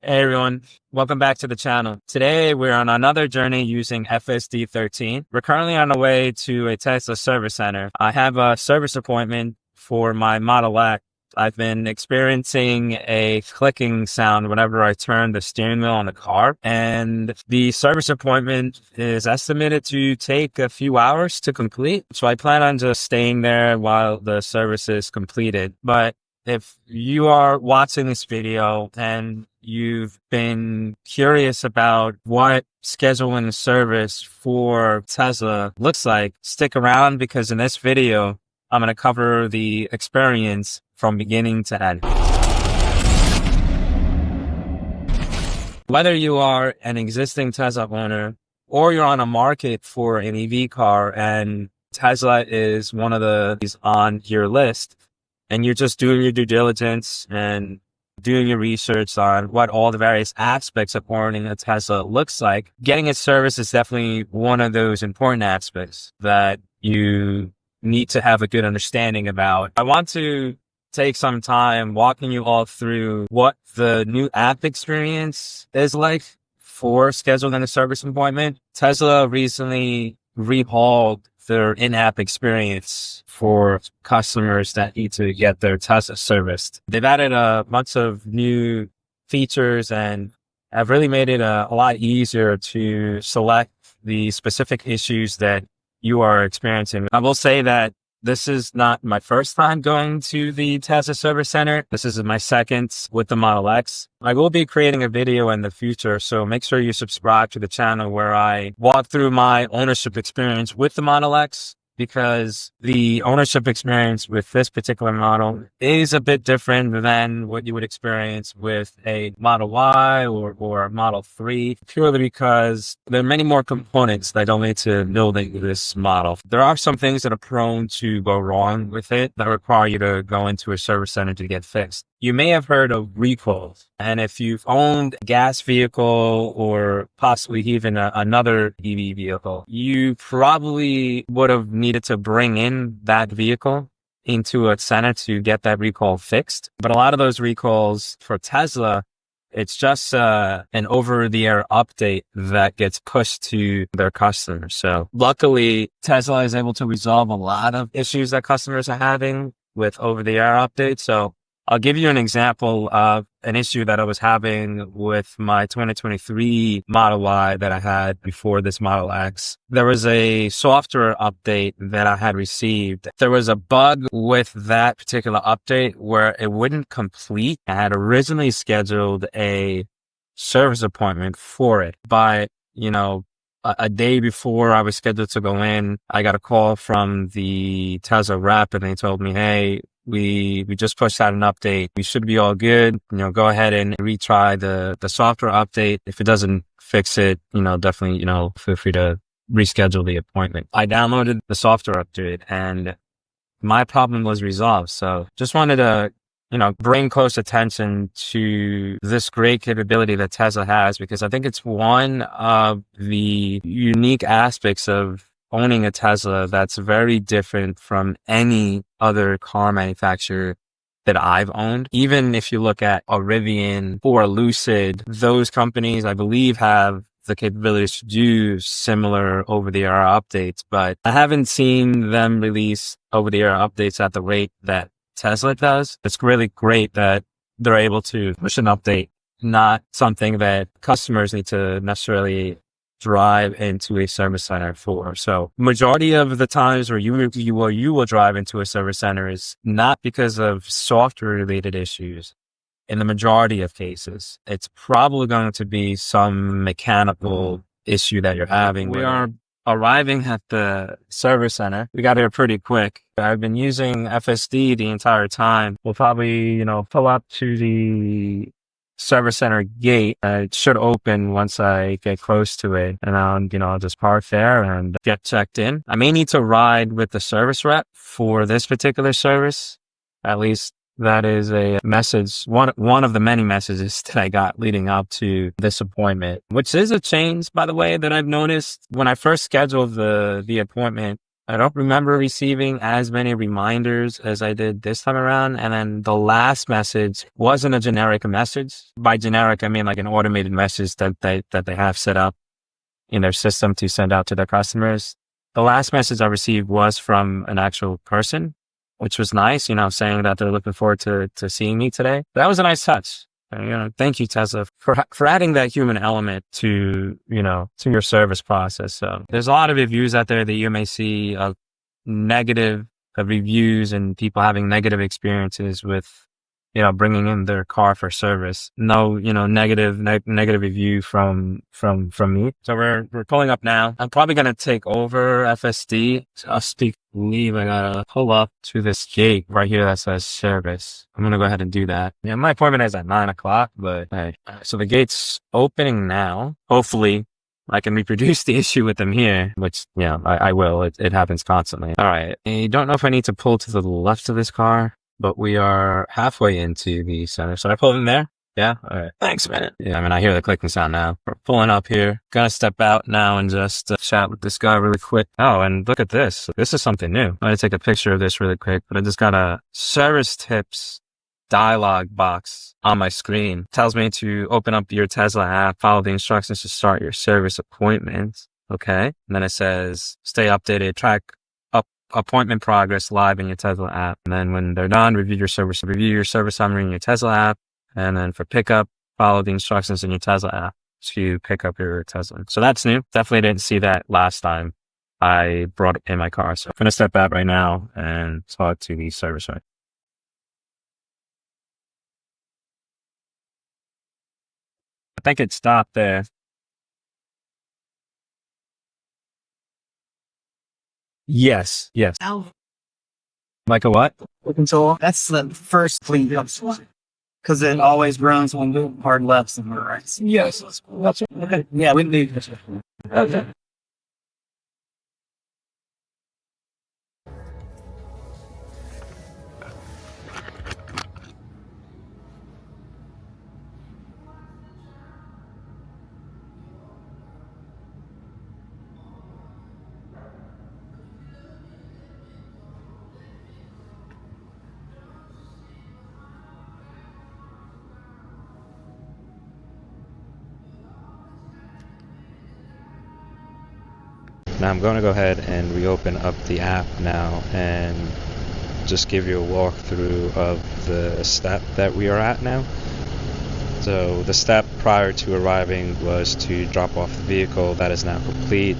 Hey everyone, welcome back to the channel. Today we're on another journey using FSD 13. We're currently on the way to a Tesla service center. I have a service appointment for my Model X. I've been experiencing a clicking sound whenever I turn the steering wheel on the car, and the service appointment is estimated to take a few hours to complete. So I plan on just staying there while the service is completed. But if you are watching this video and you've been curious about what scheduling a service for Tesla looks like, stick around because in this video, I'm going to cover the experience from beginning to end. Whether you are an existing Tesla owner or you're on a market for an EV car and Tesla is one of these on your list, and you're just doing your due diligence and doing your research on what all the various aspects of owning a Tesla looks like, getting its service is definitely one of those important aspects that you need to have a good understanding about. I want to take some time walking you all through what the new app experience is like for scheduling a service appointment. Tesla recently rehauled their in-app experience for customers that need to get their Tesla serviced. They've added a bunch of new features and have really made it a lot easier to select the specific issues that you are experiencing. I will say that this is not my first time going to the Tesla service center. This is my second with the Model X. I will be creating a video in the future, so make sure you subscribe to the channel where I walk through my ownership experience with the Model X, because the ownership experience with this particular model is a bit different than what you would experience with a Model Y or a Model 3, purely because there are many more components that go into building this model. There are some things that are prone to go wrong with it that require you to go into a service center to get fixed. You may have heard of recalls, and if you've owned a gas vehicle or possibly even another EV vehicle, you probably would have needed to bring in that vehicle into a center to get that recall fixed. But a lot of those recalls for Tesla, it's just an over-the-air update that gets pushed to their customers. So luckily, Tesla is able to resolve a lot of issues that customers are having with over-the-air updates. So I'll give you an example of an issue that I was having with my 2023 Model Y that I had before this Model X. There was a software update that I had received. There was a bug with that particular update where it wouldn't complete. I had originally scheduled a service appointment for it. But, a day before I was scheduled to go in, I got a call from the Tesla rep and they told me, hey, we just pushed out an update. We should be all good. Go ahead and retry the software update. If it doesn't fix it, definitely, feel free to reschedule the appointment. I downloaded the software update and my problem was resolved. So just wanted to, bring close attention to this great capability that Tesla has, because I think it's one of the unique aspects of owning a Tesla that's very different from any other car manufacturer that I've owned. Even if you look at a Rivian or Lucid, those companies, I believe, have the capabilities to do similar over-the-air updates, but I haven't seen them release over-the-air updates at the rate that Tesla does. It's really great that they're able to push an update, not something that customers need to necessarily drive into a service center for. So majority of the times where you will drive into a service center is not because of software related issues. In the majority of cases, it's probably going to be some mechanical issue that you're having. We are arriving at the service center. We got here pretty quick. I've been using FSD the entire time. We'll probably, pull up to the service center gate. It should open once I get close to it, and I'll just park there and get checked in. I may need to ride with the service rep for this particular service. At least that is a message, one of the many messages that I got leading up to this appointment, which is a change, by the way, that I've noticed. When I first scheduled the appointment, I don't remember receiving as many reminders as I did this time around. And then the last message wasn't a generic message. By generic, I mean like an automated message that they have set up in their system to send out to their customers. The last message I received was from an actual person, which was nice, saying that they're looking forward to seeing me today. That was a nice touch. Thank you, Tesla, for adding that human element to your service process. So there's a lot of reviews out there that you may see of negative reviews and people having negative experiences with, bringing in their car for service. No, negative review from me. So we're pulling up now. I'm probably going to take over FSD. Leave. I gotta pull up to this gate right here that says service. I'm gonna go ahead and do that. Yeah, my appointment is at 9 o'clock, but hey, so the gate's opening now. Hopefully I can reproduce the issue with them here, which, I will. It happens constantly. All right. I don't know if I need to pull to the left of this car, but we are halfway into the center. So I pull in there. Yeah. All right. Thanks, man. Yeah. I hear the clicking sound now. We're pulling up here. Gonna step out now and just chat with this guy really quick. Oh, and look at this. This is something new. I'm gonna take a picture of this really quick, but I just got a service tips dialog box on my screen. It tells me to open up your Tesla app, follow the instructions to start your service appointment. Okay. And then it says, stay updated, track appointment progress live in your Tesla app. And then when they're done, review your service summary in your Tesla app. And then for pickup, follow the instructions in your Tesla app to pick up your Tesla. So that's new. Definitely didn't see that last time I brought it in my car. So I'm going to step out right now and talk to the service rep. I think it stopped there. Yes. Ow. Like a what? Control. That's the first clean up one. Because it always runs when we hard lefts and rights. Yes. That's okay. Yeah, we need this. Okay. Now I'm going to go ahead and reopen up the app now and just give you a walkthrough of the step that we are at now. So the step prior to arriving was to drop off the vehicle. That is now complete.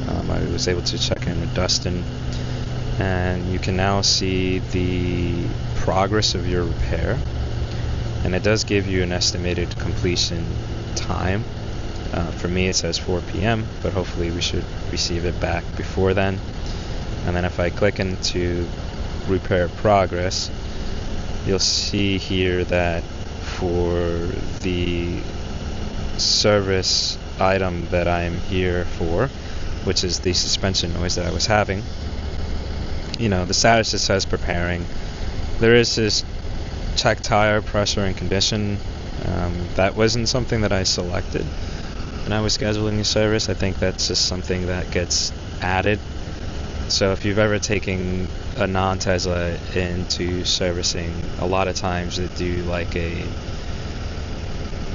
I was able to check in with Dustin, and you can now see the progress of your repair, and it does give you an estimated completion time. For me it says 4 p.m., but hopefully we should receive it back before then. And then if I click into repair progress, you'll see here that for the service item that I'm here for, which is the suspension noise that I was having, the status just says preparing. There is this check tire pressure and condition. That wasn't something that I selected when I was scheduling the service. I think that's just something that gets added. So if you've ever taken a non-Tesla into servicing, a lot of times they do like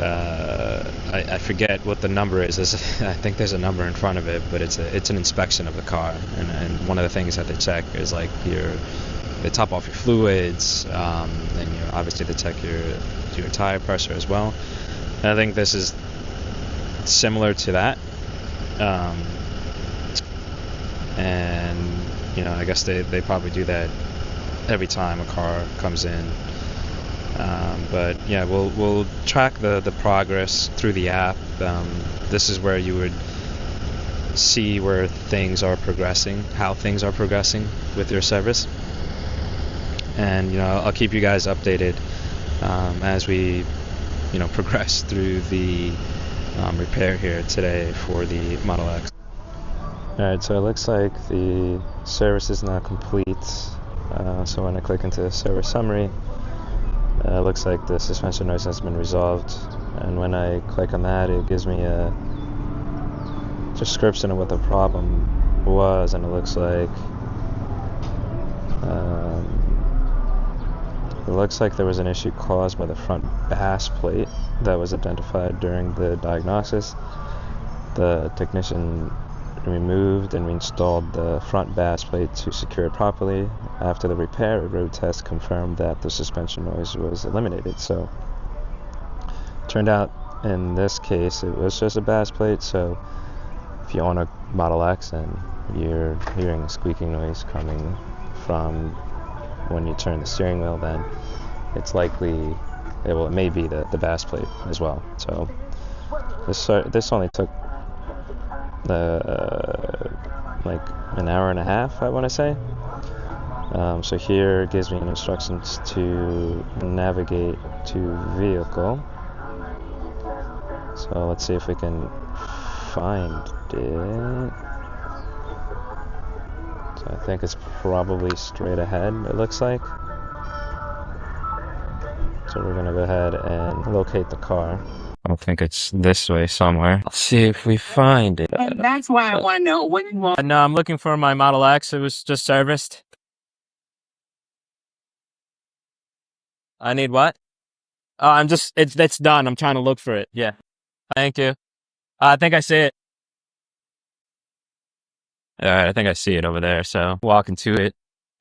I forget what the number is. I think there's a number in front of it, but it's an inspection of the car, and one of the things that they check is like they top off your fluids, and obviously they check your tire pressure as well. And I think this is similar to that, and I guess they probably do that every time a car comes in, but yeah, we'll track the progress through the app. This is where you would see where things are progressing, how things are progressing with your service, and I'll keep you guys updated as we progress through the repair here today for the Model X. Alright, so it looks like the service is now complete. So when I click into service summary, it looks like the suspension noise has been resolved. And when I click on that, it gives me a description of what the problem was, and it looks like It looks like there was an issue caused by the front bass plate that was identified during the diagnosis. The technician removed and reinstalled the front bass plate to secure it properly. After the repair, a road test confirmed that the suspension noise was eliminated. So, turned out in this case it was just a bass plate. So, if you own a Model X and you're hearing a squeaking noise coming from when you turn the steering wheel, then it's likely it may be the bass plate as well. So this only took like an hour and a half, I want to say. So here it gives me instructions to navigate to vehicle. So let's see if we can find it. So I think it's probably straight ahead, it looks like. So we're gonna go ahead and locate the car. I think it's this way somewhere. Let's see if we find it. And that's why I want to know what you want. No, I'm looking for my Model X. It was just serviced. I need what? Oh, it's done. I'm trying to look for it. Yeah. Thank you. I think I see it. All right, I think I see it over there. So walking to it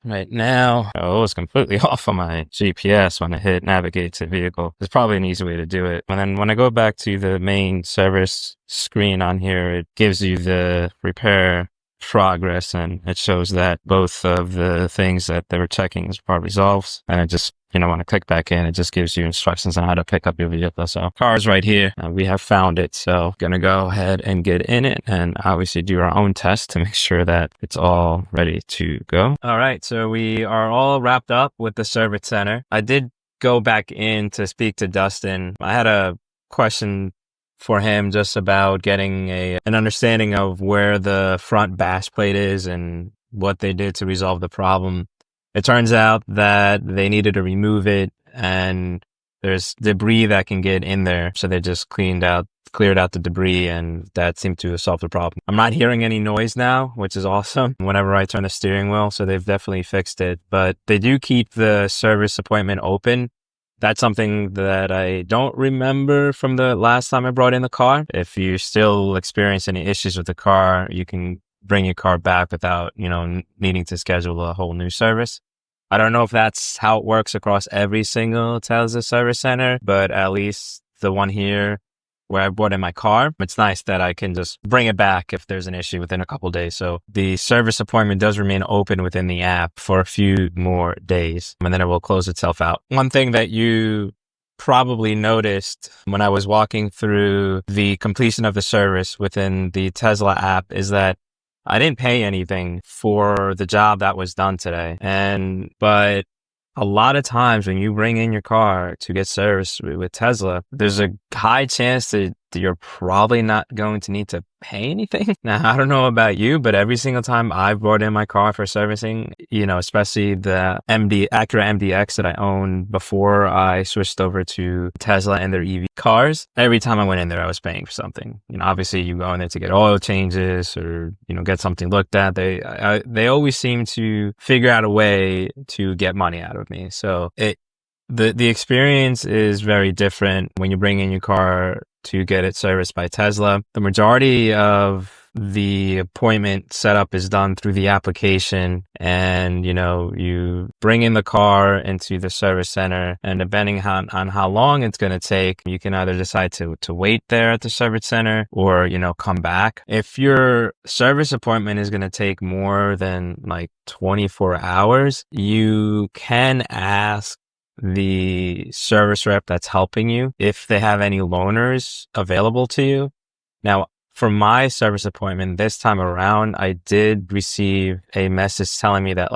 right now. Oh, it was completely off on my GPS when I hit navigate to vehicle. There's probably an easy way to do it. And then when I go back to the main service screen on here, it gives you the repair progress, and it shows that both of the things that they were checking are resolved. And it just, when I click back in, it just gives you instructions on how to pick up your vehicle. So car is right here. We have found it. So gonna go ahead and get in it and obviously do our own test to make sure that it's all ready to go. All right. So we are all wrapped up with the service center. I did go back in to speak to Dustin. I had a question for him just about getting an understanding of where the front bash plate is and what they did to resolve the problem. It turns out that they needed to remove it, and there's debris that can get in there. So they just cleared out the debris, and that seemed to solve the problem. I'm not hearing any noise now, which is awesome whenever I turn the steering wheel. So they've definitely fixed it, but they do keep the service appointment open. That's something that I don't remember from the last time I brought in the car. If you still experience any issues with the car, you can bring your car back without, needing to schedule a whole new service. I don't know if that's how it works across every single Tesla service center, but at least the one here where I brought in my car, it's nice that I can just bring it back if there's an issue within a couple of days. So the service appointment does remain open within the app for a few more days, and then it will close itself out. One thing that you probably noticed when I was walking through the completion of the service within the Tesla app is that I didn't pay anything for the job that was done today. But a lot of times when you bring in your car to get serviced with Tesla, there's a high chance that you're probably not going to need to pay anything. Now, I don't know about you, but every single time I've brought in my car for servicing, especially the Acura MDX that I owned before I switched over to Tesla and their EV cars, every time I went in there, I was paying for something. Obviously you go in there to get oil changes or, get something looked at. They always seem to figure out a way to get money out of me. So the experience is very different when you bring in your car to get it serviced by Tesla. The majority of the appointment setup is done through the application, and you bring in the car into the service center, and depending on how long it's going to take, you can either decide to wait there at the service center or come back. If your service appointment is going to take more than like 24 hours, you can ask the service rep that's helping you if they have any loaners available to you. Now, for my service appointment this time around, I did receive a message telling me that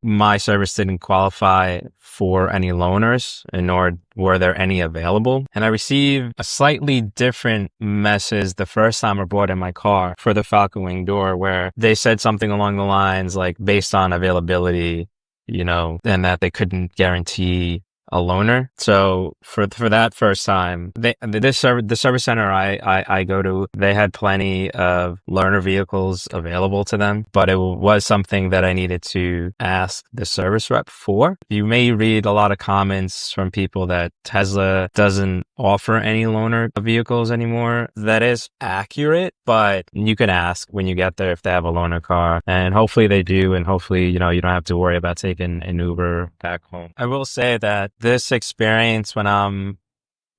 my service didn't qualify for any loaners, nor were there any available. And I received a slightly different message the first time I brought in my car for the Falcon Wing door, where they said something along the lines like based on availability, and that they couldn't guarantee a loaner. So for that first time, the service center I go to, they had plenty of loaner vehicles available to them, but it was something that I needed to ask the service rep for. You may read a lot of comments from people that Tesla doesn't offer any loaner vehicles anymore. That is accurate, but you can ask when you get there if they have a loaner car, and hopefully they do, and hopefully, you don't have to worry about taking an Uber back home. I will say that this experience, when I'm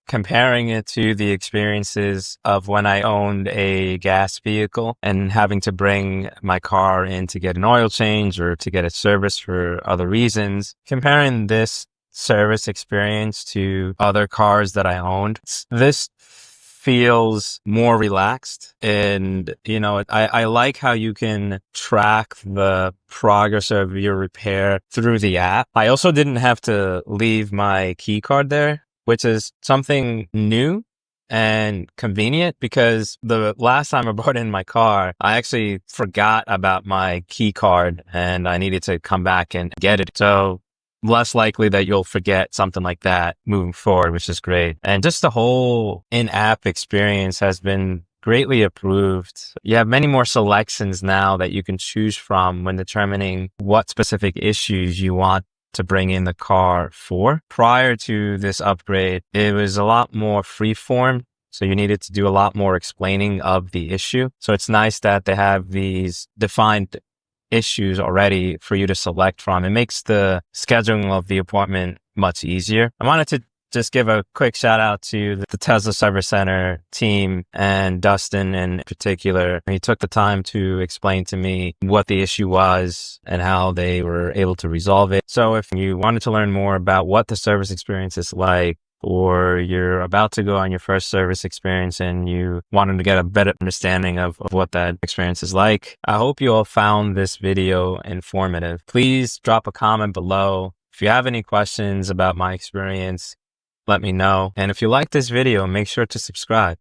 comparing it to the experiences of when I owned a gas vehicle and having to bring my car in to get an oil change or to get it serviced for other reasons, comparing this service experience to other cars that I owned, this feels more relaxed. And, I like how you can track the progress of your repair through the app. I also didn't have to leave my key card there, which is something new and convenient, because the last time I brought in my car, I actually forgot about my key card and I needed to come back and get it. So less likely that you'll forget something like that moving forward, which is great. And just the whole in-app experience has been greatly improved. You have many more selections now that you can choose from when determining what specific issues you want to bring in the car for. Prior to this upgrade, it was a lot more freeform. So you needed to do a lot more explaining of the issue. So it's nice that they have these defined issues already for you to select from. It makes the scheduling of the appointment much easier. I wanted to just give a quick shout out to the Tesla Service Center team and Dustin in particular. He took the time to explain to me what the issue was and how they were able to resolve it. So if you wanted to learn more about what the service experience is like, or you're about to go on your first service experience and you wanted to get a better understanding of what that experience is like, I hope you all found this video informative. Please drop a comment below. If you have any questions about my experience, let me know. And if you like this video, make sure to subscribe.